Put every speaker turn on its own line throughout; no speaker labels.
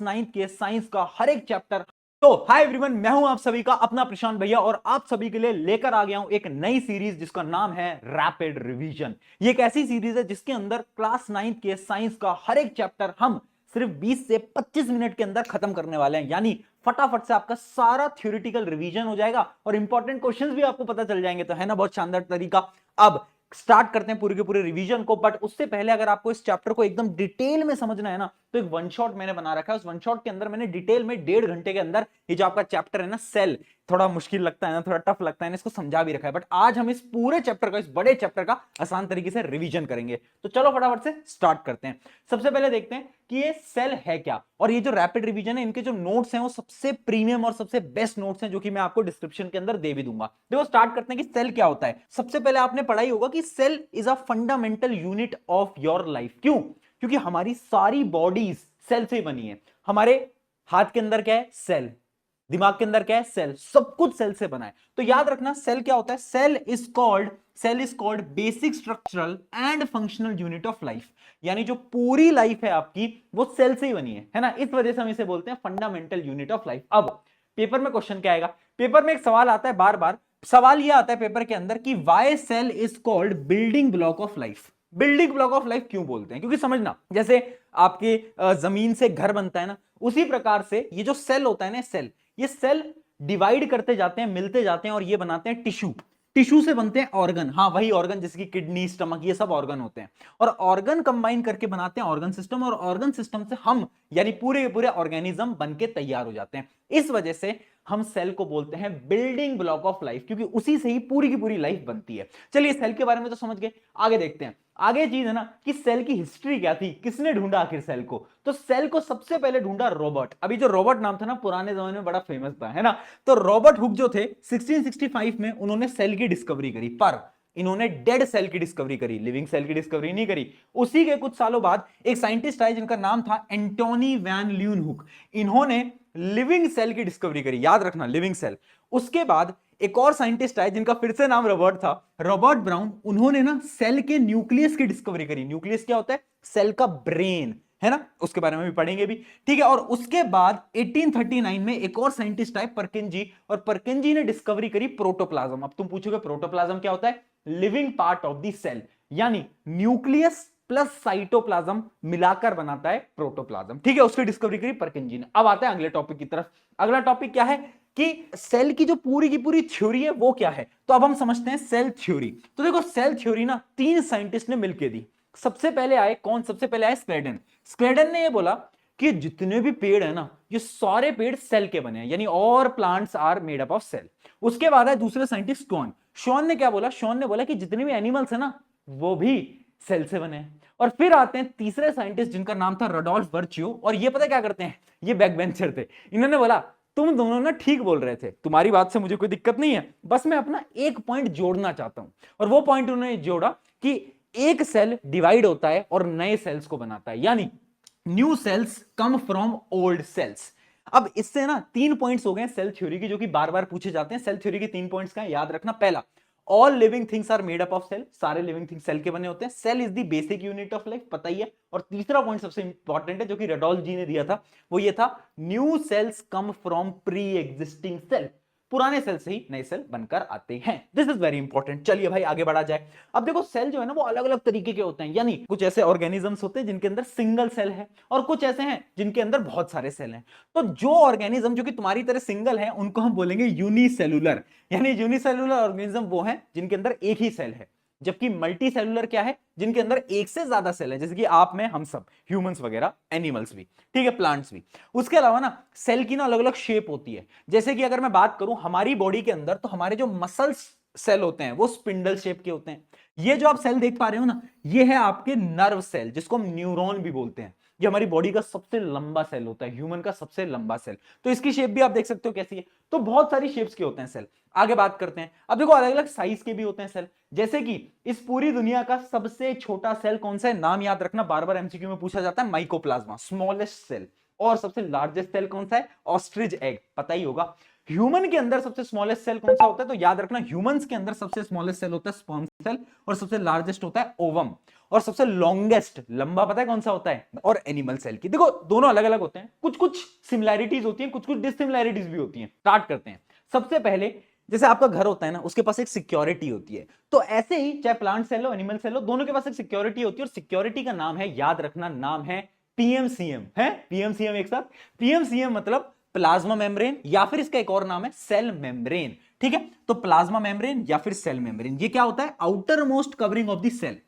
Ninth के science का हर एक चैप्टर। तो हाय एवरीवन, मैं हूं आप सभी का अपना प्रशांत भैया और आप सभी के लिए लेकर आ गया हूं एक नई सीरीज जिसका नाम है रैपिड रिवीजन। ये एक ऐसी सीरीज है जिसके अंदर क्लास नाइन्थ के साइंस का हर एक चैप्टर हम सिर्फ 20 से 25 मिनट के अंदर खत्म करने वाले हैं। यानी फटाफट से आपका सारा थ्योरेटिकल रिवीजन हो जाएगा और इंपॉर्टेंट क्वेश्चंस भी आपको पता चल जाएंगे। तो है ना बहुत शानदार तरीका। अब स्टार्ट करते हैं पूरे के पूरे रिवीजन को। बट उससे पहले अगर आपको इस चैप्टर को एकदम डिटेल में समझना है ना, तो एक वन शॉट मैंने बना रखा है। उस वन शॉट के अंदर मैंने डिटेल में 1.5 घंटे के अंदर ये जो आपका चैप्टर है ना सेल, थोड़ा मुश्किल लगता है ना, थोड़ा टफ लगता है ना, इसको समझा भी रखा है। बट आज हम इस पूरे चैप्टर का, इस बड़े चैप्टर का आसान तरीके से रिवीजन करेंगे। तो चलो फटाफट से स्टार्ट करते हैं। सबसे पहले देखते हैं कि ये सेल है क्या, और ये जो रैपिड रिवीजन है इनके जो नोट्स हैं वो सबसे प्रीमियम और सबसे बेस्ट नोट्स हैं, जो कि मैं आपको डिस्क्रिप्शन के अंदर दे भी दूंगा। देखो स्टार्ट करते हैं कि सेल क्या होता है। सबसे पहले आपने पढ़ा ही होगा कि cell is a fundamental unit of your life. क्यों? क्योंकि हमारी सारी बॉडीज सेल से ही बनी है। हमारे हाथ के अंदर क्या है? सेल। दिमाग के अंदर क्या है? सेल। सब कुछ सेल से बना है। तो याद रखना सेल क्या होता है। Cell is called basic structural and functional unit of life. यानी जो पूरी लाइफ है आपकी वो सेल से ही बनी है ना। इस वजह से हम इसे बोलते हैं फंडामेंटल यूनिट ऑफ लाइफ। अब पेपर में क्वेश्चन क्या आएगा? पेपर में एक सवाल आता है बार बार। सवाल यह आता है पेपर के अंदर कि why cell is called building block of life. Building block of life क्यों बोलते हैं? क्योंकि समझना, जैसे आपके जमीन से घर बनता है ना, उसी प्रकार से ये जो सेल होता है ना, सेल, ये सेल डिवाइड करते जाते हैं, मिलते जाते हैं और ये बनाते हैं टिश्यू। टिश्यू से बनते हैं ऑर्गन। हाँ, वही ऑर्गन जिसकी किडनी, स्टमक, ये सब ऑर्गन होते हैं। और ऑर्गन कंबाइन करके बनाते हैं ऑर्गन सिस्टम, और ऑर्गन सिस्टम से हम यानी पूरे के पूरे ऑर्गेनिज्म बनके तैयार हो जाते हैं। इस वजह से हम सेल को बोलते हैं बिल्डिंग ब्लॉक ऑफ लाइफ, क्योंकि उसी से ही पूरी की पूरी लाइफ बनती है। चलिए सेल के बारे में तो समझ गए, आगे देखते हैं। आगे चीज है ना कि सेल की हिस्ट्री क्या थी, किसने ढूंढा आखिर सेल को। तो सेल को सबसे पहले ढूंढा रॉबर्ट। अभी जो रॉबर्ट नाम था ना, पुराने जमाने में बड़ा फेमस था, है ना। तो रॉबर्ट हुक जो थे 1665 में उन्होंने सेल की डिस्कवरी करी, पर इन्होंने डेड सेल की डिस्कवरी करी, लिविंग सेल की डिस्कवरी नहीं करी। उसी के कुछ सालों बाद एक साइंटिस्ट आए जिनका नाम था एंटोनी वैन ल्यूनहुक। इन्होंने लिविंग सेल की डिस्कवरी करी, याद रखना लिविंग सेल। उसके बाद एक और साइंटिस्ट आए जिनका फिर से नाम रॉबर्ट था, रॉबर्ट ब्राउन। उन्होंने ना सेल के न्यूक्लियस की डिस्कवरी करी। न्यूक्लियस क्या होता है? सेल का ब्रेन, है ना। उसके बारे में भी पढ़ेंगे भी, ठीक है। और उसके बाद 1839 में एक और साइंटिस्ट आए, परकिंजी, और परकिंजी ने डिस्कवरी करी प्रोटोप्लाज्म। अब तुम पूछोगे प्रोटोप्लाज्म क्या होता है? Living part of the cell, यानी न्यूक्लियस प्लस साइटोप्लाज्म मिलाकर बनाता है प्रोटोप्लाज्म, ठीक है। उसकी डिस्कवरी करी परकिंजी ने। अब आते हैं अगले टॉपिक की तरफ। अगला टॉपिक क्या है कि सेल की जो पूरी की पूरी थ्योरी है वो क्या है। तो अब हम समझते हैं सेल थ्योरी। तो देखो सेल थ्योरी ना 3 साइंटिस्ट ने मिलकर दी। सबसे पहले आए कौन? सबसे पहले आए स्क्लेडन। स्क्लेडन ने ये बोला कि जितने भी पेड़ है ना, ये सारे पेड़ सेल के बने हैं, यानी और plants are made up of cell. उसके बाद है दूसरे साइंटिस्ट शॉन। शॉन ने क्या बोला? शॉन ने बोला कि जितने भी एनिमल्स है ना वो भी सेल से बने हैं। और फिर आते हैं तीसरे साइंटिस्ट जिनका नाम था रोडोल्फ वर्च्यू। और ये पता क्या करते हैं? ये बैक बेंचर थे। इन्होंने बोला तुम दोनों ना ठीक बोल रहे थे, तुम्हारी बात से मुझे कोई दिक्कत नहीं है, बस मैं अपना एक पॉइंट जोड़ना चाहता हूं। और वो पॉइंट उन्होंने जोड़ा कि एक सेल डिवाइड होता है और नए सेल्स को बनाता है, यानी new cells come from old cells. अब इससे ना 3 पॉइंट्स हो गए सेल थ्योरी की, जो कि बार बार पूछे जाते हैं। सेल थ्योरी के 3 पॉइंट्स का याद रखना। पहला, all living things are made up of cell. सारे लिविंग थिंग्स सेल के बने होते हैं। Cell is the basic unit of life, पता ही है। और तीसरा पॉइंट सबसे इंपॉर्टेंट है जो कि रेडॉल्फ जी ने दिया था, वो ये था, new cells come from pre existing cell. पुराने सेल से ही नए सेल बनकर आते हैं। This is very important. चलिए भाई आगे बढ़ा जाए। अब देखो सेल जो है ना वो अलग अलग तरीके के होते हैं, यानी कुछ ऐसे ऑर्गेनिजम्स होते हैं जिनके अंदर सिंगल सेल है, और कुछ ऐसे हैं जिनके अंदर बहुत सारे सेल हैं। तो जो ऑर्गेनिज्म जो कि तुम्हारी तरह सिंगल है उनको हम बोलेंगे यूनिसेलुलर। यानी यूनिसेलुलर ऑर्गेनिज्म वो है जिनके अंदर एक ही सेल है। जबकि मल्टी सेलुलर क्या है? जिनके अंदर एक से ज्यादा सेल है, जैसे कि आप में, हम सब, ह्यूमंस वगैरह, एनिमल्स भी, ठीक है, प्लांट्स भी। उसके अलावा ना सेल की ना अलग अलग शेप होती है। जैसे कि अगर मैं बात करूं हमारी बॉडी के अंदर, तो हमारे जो मसल्स सेल होते हैं वो स्पिंडल शेप के होते हैं। ये जो आप सेल देख पा रहे हो ना, ये है आपके नर्व सेल, जिसको हम न्यूरॉन भी बोलते हैं। ये हमारी बॉडी का सबसे लंबा सेल होता है, ह्यूमन का सबसे लंबा सेल। तो इसकी शेप भी आप देख सकते हो कैसी है। तो बहुत सारी शेप्स के होते हैं सेल। आगे बात करते हैं। अब देखो अलग अलग साइज के भी होते हैं सेल। जैसे कि इस पूरी दुनिया का सबसे छोटा सेल कौन सा है? नाम याद रखना, बार बार एमसीक्यू में पूछा जाता है, माइकोप्लाज्मा, स्मॉलेस्ट सेल। और सबसे लार्जेस्ट सेल कौन सा है? ऑस्ट्रिच एग, पता ही होगा। ह्यूमन के अंदर सबसे स्मॉलेस्ट सेल कौन सा होता है? तो याद रखना, ह्यूमंस के अंदर सबसे स्मॉलेस्ट सेल होता है स्पर्म सेल, और सबसे लार्जेस्ट होता है ओवम, और सबसे लॉन्गेस्ट, लंबा पता है कौन सा होता है? और एनिमल सेल की। देखो दोनों अलग अलग होते हैं, कुछ कुछ सिमिलैरिटीज होती हैं, कुछ कुछ डिससिमिलैरिटीज भी होती हैं। स्टार्ट करते हैं। सबसे पहले, जैसे आपका घर होता है ना, उसके पास एक सिक्योरिटी होती है, तो ऐसे ही चाहे प्लांट सेल हो एनिमल सेल हो, दोनों के पास एक सिक्योरिटी होती है, और सिक्योरिटी का नाम है, याद रखना, नाम है पीएमसीएम। है पीएमसीएम एक साथ। पीएमसीएम मतलब प्लाज्मा मेम्ब्रेन, या फिर इसका एक और नाम है सेल मेम्ब्रेन। ठीक है, तो प्लाज्मा मेम्ब्रेन या फिर सेल मेम्ब्रेन, ये क्या होता है? Outermost covering of the cell.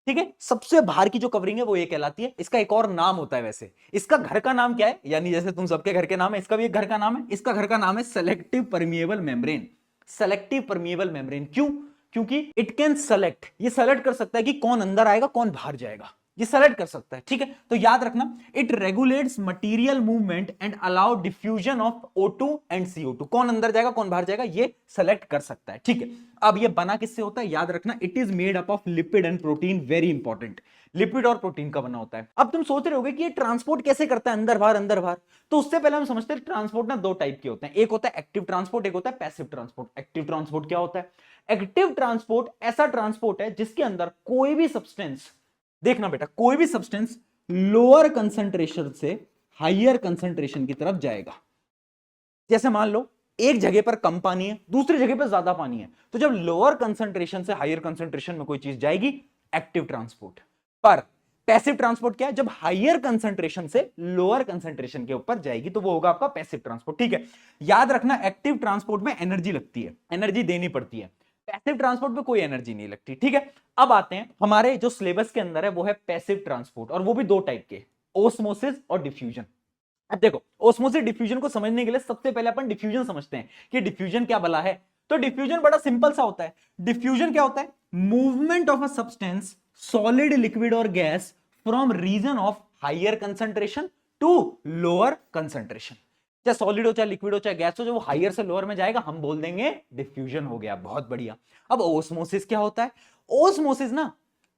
ठीक है, सबसे बाहर की जो कवरिंग है वो ये कहलाती है। इसका एक और नाम होता है वैसे, इसका घर का नाम क्या है? यानी जैसे तुम सबके घर के नाम है, इसका भी एक घर का नाम है। इसका घर का नाम है selective permeable membrane. Selective permeable membrane क्यों? क्योंकि इट कैन सेलेक्ट, ये सेलेक्ट कर सकता है कि कौन अंदर आएगा कौन बाहर जाएगा, ये सेलेक्ट कर सकता है। ठीक है, तो याद रखना, it regulates material movement and allow diffusion of O2 and CO2। कौन अंदर जाएगा कौन बाहर जाएगा ये सेलेक्ट कर सकता है। ठीक है, अब ये बना किससे होता है? याद रखना, it is made up of lipid and protein. Very important, lipid और प्रोटीन का बना होता है। अब तुम सोच रहे होगे कि ये ट्रांसपोर्ट कैसे करता है अंदर बाहर अंदर बाहर, तो उससे पहले हम समझते हैं ट्रांसपोर्ट ना दो टाइप के होते हैं, एक होता है एक्टिव ट्रांसपोर्ट, एक होता है पैसिव ट्रांसपोर्ट। एक्टिव ट्रांसपोर्ट क्या होता है? एक्टिव ट्रांसपोर्ट ऐसा ट्रांसपोर्ट है जिसके अंदर कोई भी सब्सटेंस, देखना बेटा, कोई भी सब्सटेंस लोअर कंसंट्रेशन से हायर कंसंट्रेशन की तरफ जाएगा। जैसे मान लो एक जगह पर कम पानी है, दूसरी जगह पर ज्यादा पानी है, तो जब लोअर कंसंट्रेशन से हायर कंसंट्रेशन में कोई चीज जाएगी, एक्टिव ट्रांसपोर्ट। पर पैसिव ट्रांसपोर्ट क्या है? जब हायर कंसंट्रेशन से लोअर कंसंट्रेशन के ऊपर जाएगी तो वो होगा आपका पैसिव ट्रांसपोर्ट। ठीक है, याद रखना, एक्टिव ट्रांसपोर्ट में एनर्जी लगती है, एनर्जी देनी पड़ती है। पैसिव ट्रांसपोर्ट में कोई एनर्जी नहीं लगती। ठीक है, अब आते हैं हमारे जो सिलेबस के अंदर है वो है पैसिव ट्रांसपोर्ट, और वो भी दो टाइप के, ओस्मोसिस और डिफ्यूजन। अब देखो, ओस्मोसिस डिफ्यूजन को समझने के लिए सबसे पहले अपन डिफ्यूजन समझते हैं कि डिफ्यूजन क्या भला है। तो डिफ्यूजन बड़ा सिंपल सा होता है। डिफ्यूजन क्या होता है? Movement of a substance, solid, liquid और gas from region of higher concentration to lower concentration. चाहे सॉलिड हो चाहे लिक्विड हो चाहे गैस हो, जो वो हायर से लोअर में जाएगा हम बोल देंगे डिफ्यूजन हो गया। बहुत बढ़िया। अब ओस्मोसिस क्या होता है? ओस्मोसिस ना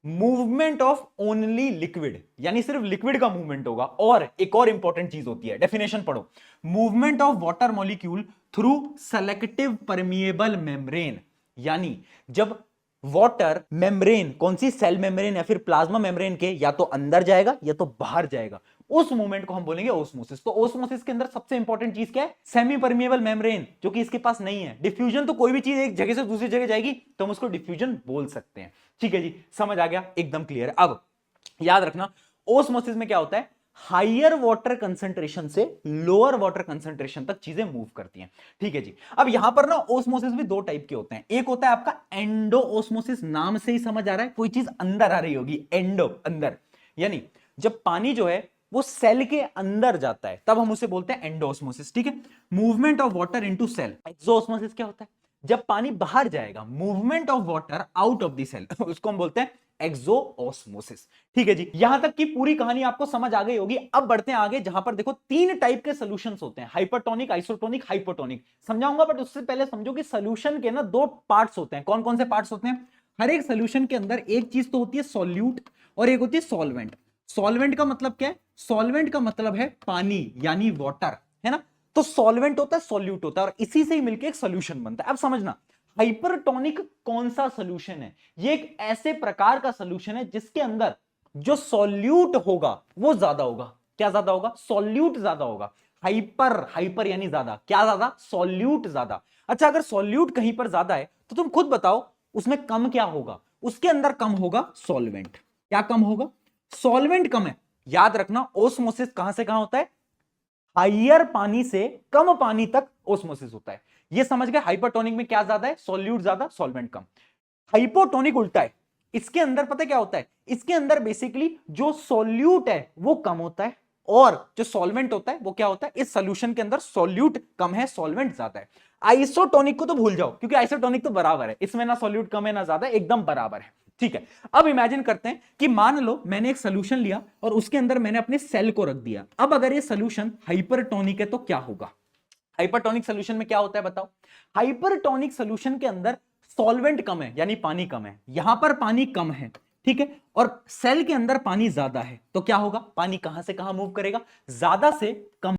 मूवमेंट ऑफ ओनली लिक्विड, यानी सिर्फ लिक्विड का मूवमेंट होगा। और एक और इंपॉर्टेंट चीज होती है, डेफिनेशन पढ़ो, movement of water molecule through selective permeable membrane. यानी जब वाटर मेम्ब्रेन, कौन सी? सेल मेम्ब्रेन या फिर प्लाज्मा मेम्ब्रेन के या तो अंदर जाएगा या तो बाहर जाएगा, उस मूवमेंट को हम बोलेंगे ओस्मोसिस। तो ओस्मोसिस के अंदर सबसे इंपॉर्टेंट चीज क्या है? सेमी परमिएबल मेम्ब्रेन, जो कि इसके पास नहीं है। डिफ्यूजन तो कोई भी चीज एक जगह से दूसरी जगह जाएगी तो हम उसको डिफ्यूजन बोल सकते हैं। ठीक है जी, समझ आ गया, एकदम क्लियर है। अब याद रखना, ओस्मोसिस में क्या होता है? हायर वाटर कंसंट्रेशन से लोअर वाटर कंसंट्रेशन तक चीजें मूव करती हैं। ठीक है जी, अब यहां पर ना ओस्मोसिस भी दो टाइप के होते हैं। एक होता है आपका एंडो ओस्मोसिस, नाम से ही समझ आ रहा है कोई चीज अंदर आ रही होगी, एंडो, अंदर, यानी जब पानी जो है वो सेल के अंदर जाता है तब हम उसे बोलते हैं एंडोस्मोसिस। ठीक है, movement of water into cell. Exosmosis क्या होता है? जब पानी बाहर जाएगा, movement of water out of the cell, उसको हम बोलते हैं एक्सोओस्मोसिस। ठीक है जी, यहां तक की पूरी कहानी आपको समझ आ गई होगी। अब बढ़ते हैं आगे, जहां पर देखो तीन टाइप के सॉल्यूशंस होते हैं, हाइपरटोनिक, आइसोटोनिक, हाइपोटोनिक। समझाऊंगा, बट उससे पहले समझो कि सॉल्यूशन के ना दो पार्ट्स होते हैं। कौन कौन से पार्ट्स होते हैं? हर एक सॉल्यूशन के अंदर एक चीज तो होती है सॉल्यूट, और एक होती है सॉल्वेंट। सॉल्वेंट का मतलब क्या है? सॉल्वेंट का मतलब है पानी, यानी वाटर, है ना। तो सॉल्वेंट होता है, सॉल्यूट होता है, और इसी से ही मिलकर एक सॉल्यूशन बनता है। अब समझना, हाइपरटोनिक कौन सा सॉल्यूशन है? ये एक ऐसे प्रकार का सॉल्यूशन है जिसके अंदर जो सॉल्यूट होगा वो ज्यादा होगा। क्या ज्यादा होगा? सॉल्यूट ज्यादा होगा। हाइपर, हाइपर यानी ज्यादा, क्या ज्यादा? सॉल्यूट ज्यादा। अच्छा, अगर सॉल्यूट कहीं पर ज्यादा है तो तुम खुद बताओ उसमें कम क्या होगा? उसके अंदर कम होगा सॉल्वेंट। क्या कम होगा? सॉल्वेंट कम है। याद रखना, ओस्मोसिस कहां से कहां होता है? हायर पानी से कम पानी तक ओस्मोसिस होता है। ये समझ गए? हाइपरटोनिक में क्या ज्यादा है? सॉल्यूट ज्यादा, सॉल्वेंट कम। हाइपोटोनिक उल्टा है, इसके अंदर पता क्या होता है? इसके अंदर बेसिकली जो सॉल्यूट है वो कम होता है, और जो सॉल्वेंट होता है वो क्या होता है? इस सॉल्यूशन के अंदर सॉल्यूट कम है, सॉल्वेंट ज्यादा है। आइसोटोनिक को तो भूल जाओ, क्योंकि आइसोटोनिक तो बराबर है, इसमें ना सॉल्यूट कम है ना ज्यादा, एकदम बराबर है। ठीक है, अब इमेजिन करते हैं कि मान लो मैंने एक सोल्यूशन लिया और उसके अंदर मैंने अपने सेल को रख दिया। अब अगर ये सोल्यूशन हाइपरटोनिक है तो क्या होगा? हाइपरटोनिक सोल्यूशन में क्या होता है बताओ? हाइपरटोनिक सोल्यूशन के अंदर सॉल्वेंट कम है, यानी पानी कम है। यहां पर पानी कम है, ठीक है, और सेल के अंदर पानी ज्यादा है, तो क्या होगा? पानी कहां से कहां मूव करेगा? ज्यादा से कम